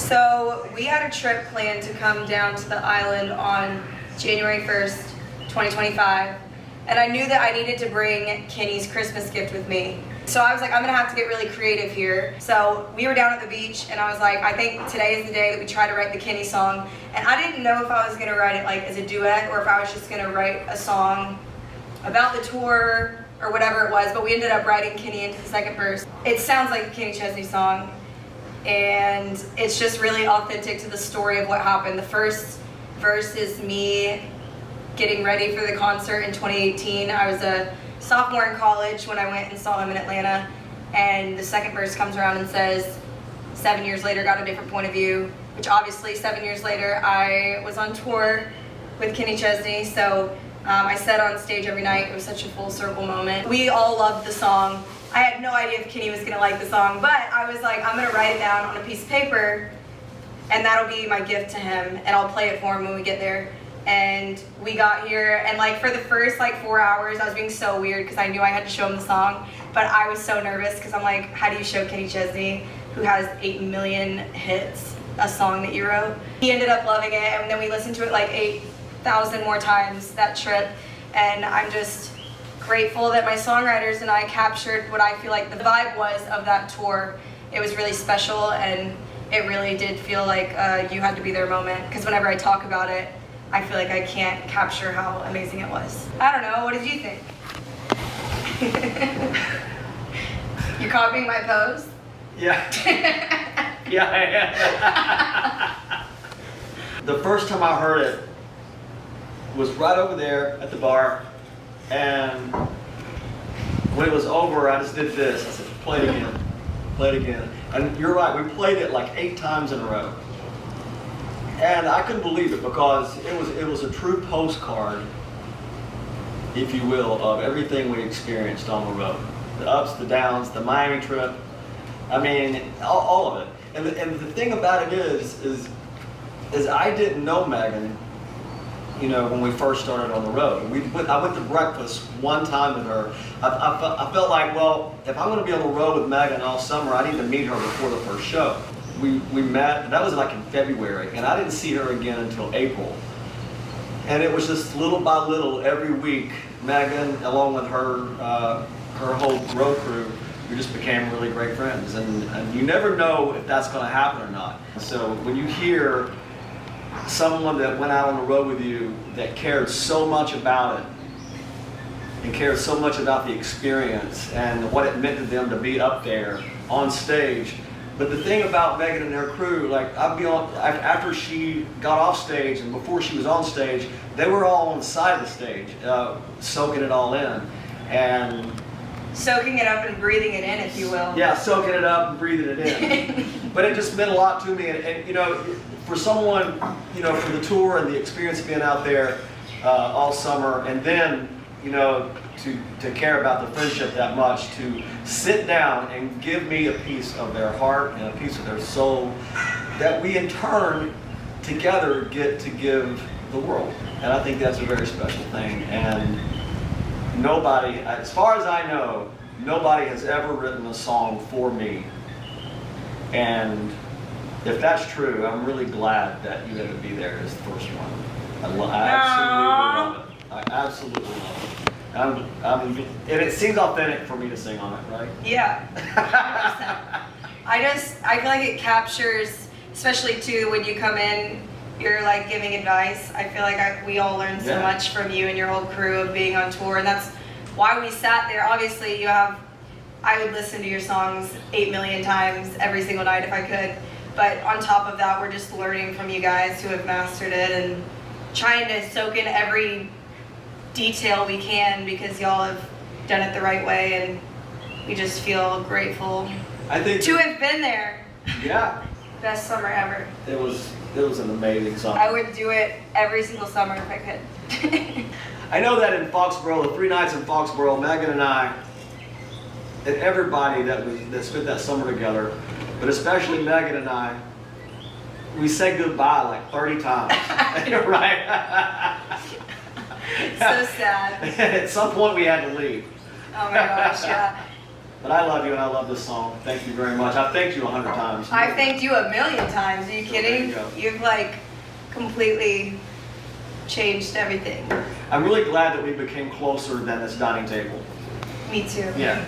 So we had a trip planned to come down to the island on January 1st, 2025. And I knew that I needed to bring Kenny's Christmas gift with me. So I was like, I'm gonna have to get really creative here. So we were down at the beach and I was like, I think today is the day that we try to write the Kenny song. And I didn't know if I was gonna write it like as a duet or if I was just gonna write a song about the tour or whatever it was, but we ended up writing Kenny into the second verse. It sounds like a Kenny Chesney song, and it's just really authentic to the story of what happened. The first verse is me getting ready for the concert in 2018. I was a sophomore in college when I went and saw him in Atlanta, and the second verse comes around and says, 7 years later, got a different point of view, which obviously 7 years later, I was on tour with Kenny Chesney, so I said on stage every night. It was such a full circle moment. We all loved the song. I had no idea if Kenny was gonna like the song, but I was like, I'm gonna write it down on a piece of paper and that'll be my gift to him, and I'll play it for him when we get there. And we got here, and like for the first 4 hours, I was being so weird because I knew I had to show him the song, but I was so nervous because I'm like, how do you show Kenny Chesney, who has 8 million hits, a song that you wrote? He ended up loving it, and then we listened to it like 8,000 more times that trip, and I'm just grateful that my songwriters and I captured what I feel like the vibe was of that tour. It was really special, and it really did feel like you had to be there moment, because whenever I talk about it, I feel like I can't capture how amazing it was. I don't know, what did you think? You're copying my pose? Yeah. Yeah, I am. The first time I heard it was right over there at the bar, and when it was over, I just did this. I said, play it again, play it again. And you're right, we played it like 8 times in a row. And I couldn't believe it because it was a true postcard, if you will, of everything we experienced on the road. The ups, the downs, the Miami trip. I mean, all of it. And the thing about it is I didn't know Megan, when we first started on the road. I went to breakfast one time with her. I felt like, well, if I'm going to be on the road with Megan all summer, I need to meet her before the first show. We met, that was like in February, and I didn't see her again until April. And it was just little by little, every week, Megan, along with her whole road crew, we just became really great friends. And you never know if that's going to happen or not. So when you hear someone that went out on the road with you that cared so much about it, and cared so much about the experience and what it meant to them to be up there on stage. But the thing about Megan and her crew, after she got off stage and before she was on stage, they were all on the side of the stage, soaking it all in. And soaking it up and breathing it in, if you will. Yeah, soaking it up and breathing it in. But it just meant a lot to me. And for someone, for the tour and the experience of being out there all summer, and then, to care about the friendship that much, to sit down and give me a piece of their heart and a piece of their soul that we in turn together get to give the world. And I think that's a very special thing. And nobody, as far as I know, nobody has ever written a song for me. And if that's true, I'm really glad that you had to be there as the first one. I absolutely love it. I absolutely love it. And it seems authentic for me to sing on it, right? Yeah. 100%. I feel like it captures, especially too when you come in, you're like giving advice. I feel like we all learned so much from you and your whole crew of being on tour, and that's why we sat there. Obviously, I would listen to your songs 8 million times every single night if I could. But on top of that, we're just learning from you guys who have mastered it and trying to soak in every detail we can, because y'all have done it the right way, and we just feel grateful to have been there. Yeah. Best summer ever. It was an amazing summer. I would do it every single summer if I could. I know that in Foxborough, the 3 nights in Foxborough, Megan and I, and everybody that spent that summer together, but especially Megan and I, we said goodbye like 30 times. Right? So sad. At some point we had to leave. Oh my gosh, yeah. But I love you and I love this song. Thank you very much. I've thanked you 100 times. I've thanked you a million times. Are you kidding? There you go. You've like completely changed everything. I'm really glad that we became closer than this dining table. Me too. Yeah.